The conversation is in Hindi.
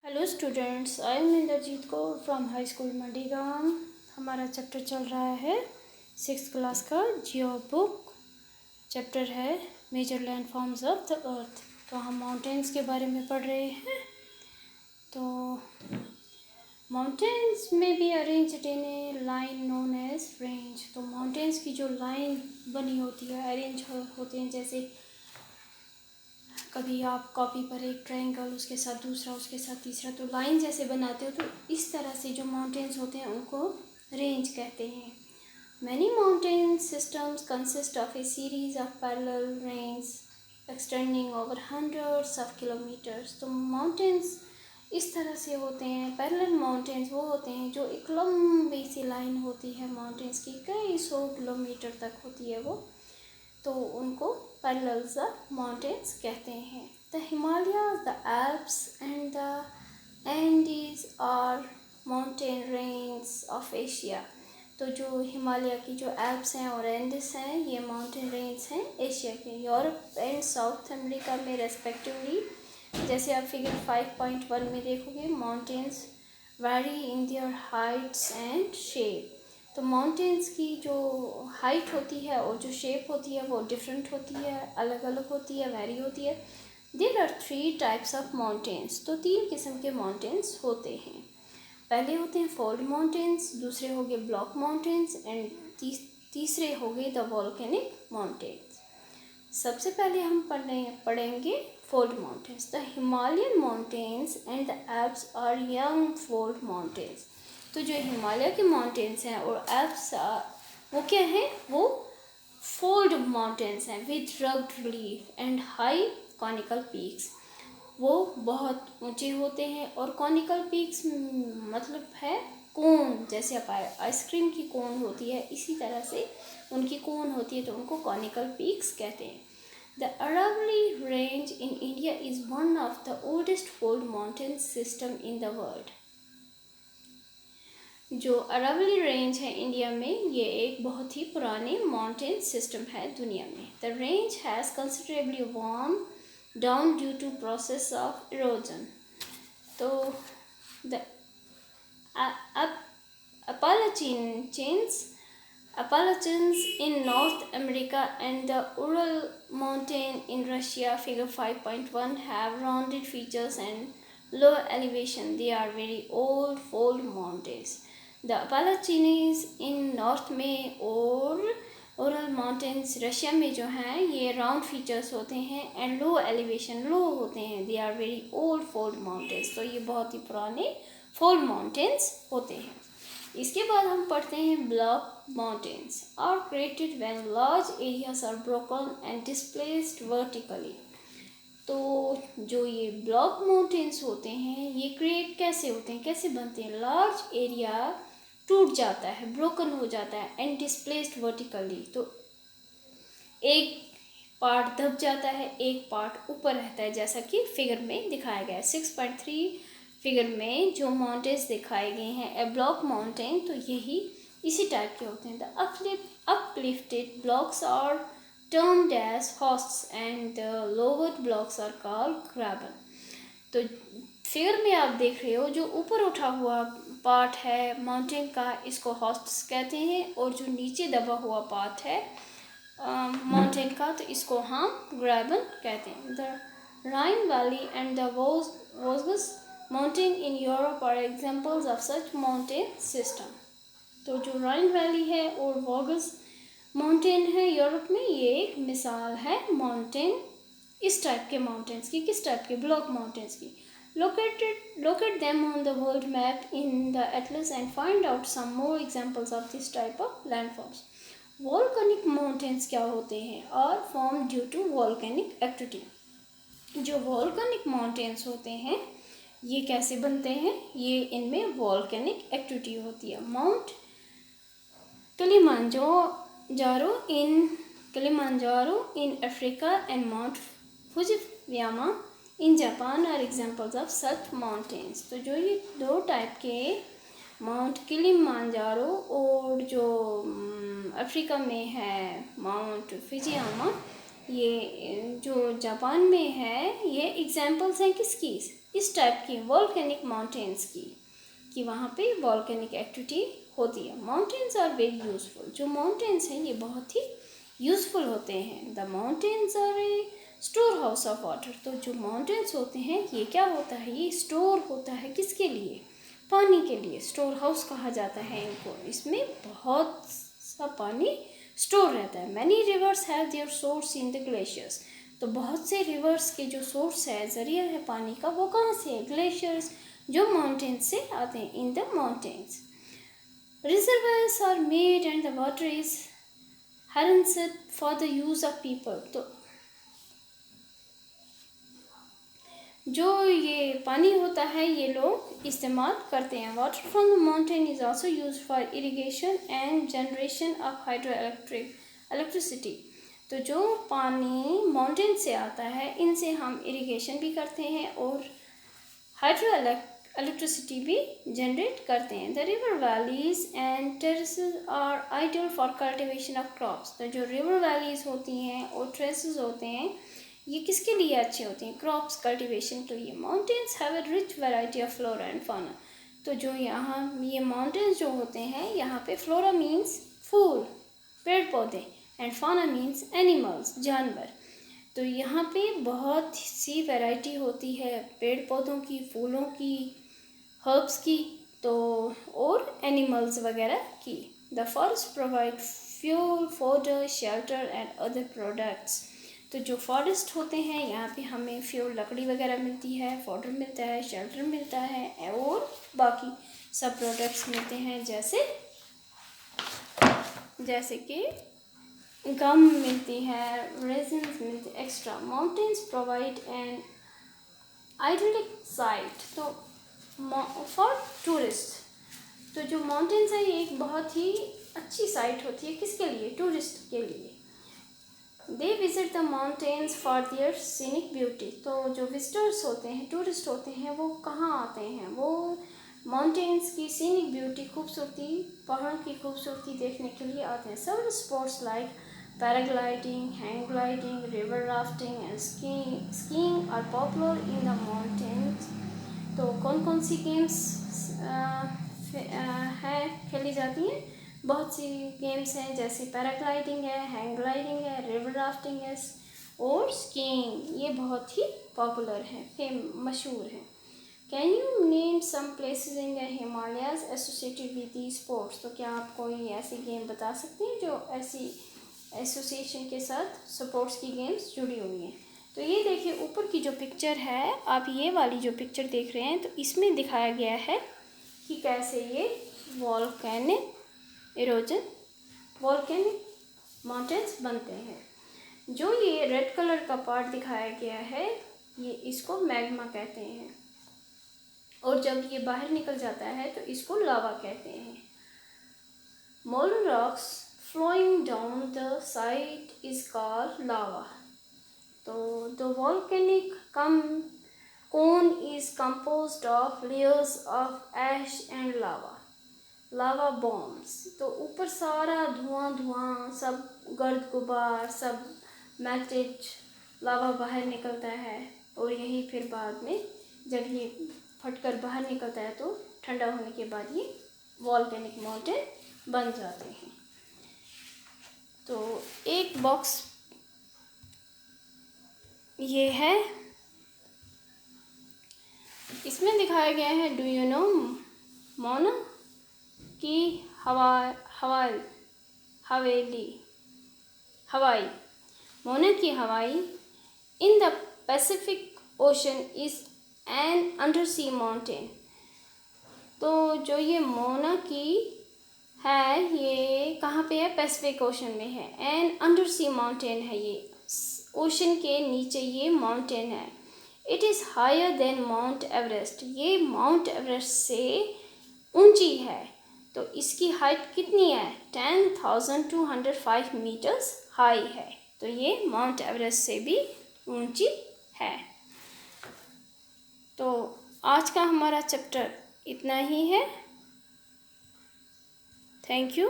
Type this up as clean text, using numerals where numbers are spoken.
Hello students, I am Indrajeet Kaur from high school Mandigaon. हमारा चैप्टर चल रहा है 6th क्लास का जियो बुक। चैप्टर है major landforms of the earth. तो हम माउंटेन्स के बारे में पढ़ रहे हैं। तो माउंटेन्स में be arranged in a line known as range. तो माउंटेन्स की जो लाइन बनी होती है, अरेंज होते हैं, जैसे कभी आप कॉपी पर एक ट्रायंगल, उसके साथ दूसरा, उसके साथ तीसरा, तो लाइन जैसे बनाते हो, तो इस तरह से जो माउंटेन्स होते हैं उनको रेंज कहते हैं। Many mountain systems consist of a series of parallel range extending over hundreds of kilometres. तो माउंटेन्स इस तरह से होते हैं। पैरेलल माउंटेन्स वो होते हैं जो एक लंबी सी लाइन होती है माउंटेन्स की, कई 100 किलोमीटर तक होती है वो, तो उनको पैरेलल्स ऑफ माउंटेन्स कहते हैं। The Himalayas, the Alps and the Andes are mountain range of Asia. तो जो हिमालय की जो एल्प्स हैं और एंडीज हैं, ये माउंटेन रेंज हैं एशिया के। यूरोप एंड साउथ अमेरिका में रेस्पेक्टिवली, जैसे आप फिगर 5.1 में देखोगे, mountains vary in their heights and shape. तो माउंटेन्स की जो हाइट होती है और जो शेप होती है वो डिफरेंट होती है, अलग अलग होती है, वेरी होती है। There are 3 types of mountains. तो 3 किस्म के माउंटेन्स होते हैं। पहले होते हैं फोल्ड माउंटेन्स, दूसरे हो गए ब्लॉक माउंटेन्स एंड तीसरे हो गए द वॉल्केनिक माउंटेन्स। सबसे पहले हम पढ़ेंगे fold mountains. The Himalayan mountains and the Alps are young fold mountains. तो जो हिमालय के माउंटेन्स हैं और एल्प्स वो क्या हैं, वो फोल्ड माउंटेन्स हैं with rugged relief and high conical peaks. वो बहुत ऊंचे होते हैं और कॉनिकल पीक्स मतलब है कोन, जैसे आप आइसक्रीम की कोन होती है, इसी तरह से उनकी कोन होती है, तो उनको कॉनिकल पीक्स कहते हैं। The Aravalli Range in India is one of the oldest fold mountain system in the world. जो अरावली रेंज है इंडिया में, ये एक बहुत ही पुराने माउंटेन सिस्टम है दुनिया में। The range has considerably worn down due to process of erosion. तो the Appalachians in North America and the Ural Mountain in Russia, figure 5.1, have rounded features and low elevation. They are very old fold mountains. The Appalachians in North में और Ural Mountains रशिया में जो हैं, ये राउंड फीचर्स होते हैं एंड लो एलिवेशन, लो होते हैं। They are very old fold mountains. तो ये बहुत ही पुराने फोल्ड माउंटेन्स होते हैं। इसके बाद हम पढ़ते हैं block mountains are created when large areas are broken and displaced vertically. तो जो ये ब्लॉक माउंटेन्स होते हैं, ये क्रिएट कैसे होते हैं, कैसे बनते हैं? लार्ज एरिया टूट जाता है, ब्रोकन हो जाता है एंड डिस्प्लेस्ड वर्टिकली। तो एक पार्ट दब जाता है, एक पार्ट ऊपर रहता है, जैसा कि फिगर में दिखाया गया है। 6.3 फिगर में जो माउंटेन्स दिखाए गए हैं ए ब्लॉक माउंटेन, तो यही इसी टाइप के होते हैं। The uplifted blocks are termed as hosts and the lowered blocks are called graben. तो फिगर में आप देख रहे हो, जो ऊपर उठा हुआ पार्ट है माउंटेन का, इसको होस्ट्स कहते हैं, और जो नीचे दबा हुआ पार्ट है माउंटेन का, तो इसको हम ग्रेबन कहते हैं। The Rhine valley and the वोल्गस mountain in Europe are examples of such mountain system. तो जो राइन वैली है और वोल्गस माउंटेन है यूरोप में, ये एक मिसाल है माउंटेन, इस टाइप के माउंटेन्स की। किस टाइप के? ब्लॉक माउंटेन्स की। Locate them on the world map in the atlas and find out some more examples of this type of landforms. Volcanic mountains क्या होते हैं? Are formed due to volcanic activity. जो volcanic mountains होते हैं, ये कैसे बनते हैं? ये इनमें volcanic activity होती है। Mount Kilimanjaro in Africa and Mount Fujiyama in Japan are examples of such mountains. तो जो ये 2 टाइप के माउंट किलिमांजारो और जो अफ्रीका में है माउंट फुजियामा, ये जो जापान में है, ये एग्जाम्पल्स हैं किसकी? इस टाइप की वॉल्केनिक माउंटेन्स की, कि वहाँ पे वॉल्केनिक एक्टिविटी होती है। माउंटेन्स आर वेरी यूजफुल, जो माउंटेन्स हैं ये बहुत ही यूजफुल होते हैं। The mountains are a storehouse of water, तो जो माउंटेन्स होते हैं ये क्या होता है, ये स्टोर होता है किसके लिए, पानी के लिए। स्टोर हाउस कहा जाता है इनको, इसमें बहुत सा पानी स्टोर रहता है। Many reverse have their source in the glaciers, तो बहुत से रिवर्स के जो सोर्स है, ज़रिया है पानी का, वो कहाँ से है, ग्लेशियर्स, जो माउंटेन्स से आते हैं, in the mountains. Reservoirs are made and the water is harnessed for the use of people, तो जो ये पानी होता है ये लोग इस्तेमाल करते हैं। Water from the mountain is also use for irrigation and generation of hydro electricity, तो जो पानी माउंटेन से आता है इनसे हम इरिगेशन भी करते हैं और हाइड्रो इलेक्ट्रिसिटी भी जनरेट करते हैं। The river valleys and terraces are ideal for cultivation of crops, तो जो रिवर वैलीज होती हैं और टेरेसेस होते हैं ये किसके लिए अच्छे होते हैं, क्रॉप्स कल्टीवेशन के लिए। Mountains have a rich variety of flora and फाना, तो जो यहाँ ये माउंटेन्स जो होते हैं यहाँ पे फ्लोरा मीन्स फूल पेड़ पौधे एंड फाना मीन्स एनिमल्स जानवर, तो यहाँ पे बहुत सी वैरायटी होती है पेड़ पौधों की, फूलों की, हर्ब्स की, तो और एनिमल्स वगैरह की। The forest provide fuel fodder shelter and other products, तो जो फॉरेस्ट होते हैं यहाँ पे हमें फ्यूल लकड़ी वगैरह मिलती है, फोडर मिलता है, शेल्टर मिलता है और बाकी सब प्रोडक्ट्स मिलते हैं, जैसे कि गम मिलती है, रेजिन्स मिलती है extra. Mountains provide an idyllic site, तो फॉर टूरिस्ट, तो जो माउंटेन्स है ये एक बहुत ही अच्छी साइट होती है किसके लिए, टूरिस्ट के लिए। They visit the mountains for their scenic beauty, तो जो विजिटर्स होते हैं, टूरिस्ट होते हैं, वो कहाँ आते हैं, वो माउंटेन्स की सीनिक ब्यूटी, खूबसूरती, पहाड़ की खूबसूरती देखने के लिए आते हैं। Several sports like paragliding, hang gliding, river rafting and skiing are popular in the mountains, तो कौन कौन सी गेम्स हैं खेली जाती हैं, बहुत सी गेम्स हैं, जैसे पैराग्लाइडिंग है, हैंग ग्लाइडिंग है, रिवर राफ्टिंग है और स्कीइंग, ये बहुत ही पॉपुलर हैं, मशहूर हैं। Can you name some places in the Himalayas associated with the sports, तो क्या आप कोई ऐसी गेम बता सकते हैं जो ऐसी एसोसिएशन के साथ स्पोर्ट्स की गेम्स जुड़ी हुई हैं। तो ये देखिए ऊपर की जो पिक्चर है, आप ये वाली जो पिक्चर देख रहे हैं, तो इसमें दिखाया गया है कि कैसे ये वॉल्केनिक इरोजन वॉल्केनिक माउंटेन्स बनते हैं। जो ये रेड कलर का पार्ट दिखाया गया है ये इसको मैग्मा कहते हैं, और जब ये बाहर निकल जाता है तो इसको लावा कहते हैं। मोल्डन rocks flowing down the side is called lava, तो the volcanic cone is composed of layers of ash and lava bombs, तो ऊपर सारा धुआं सब गर्द गुबार सब मेल्टेड लावा बाहर निकलता है, और यही फिर बाद में जब ये फटकर बाहर निकलता है तो ठंडा होने के बाद ये वॉल्केनिक माउंटेन बन जाते हैं। तो एक बॉक्स ये है, इसमें दिखाया गया है do you know Mona Kea हवाई Mauna Kea Hawaii in the Pacific Ocean is an undersea mountain, तो जो ये मोना की है ये कहाँ पे है, पैसिफिक ओशन में है। एन अंडर सी माउंटेन है, ये ओशन के नीचे ये माउंटेन है। It is higher than Mount Everest, ये माउंट एवरेस्ट से ऊंची है, तो इसकी हाइट कितनी है 10,205 मीटर्स हाई है, तो ये माउंट एवरेस्ट से भी ऊंची है। तो आज का हमारा चैप्टर इतना ही है। Thank you.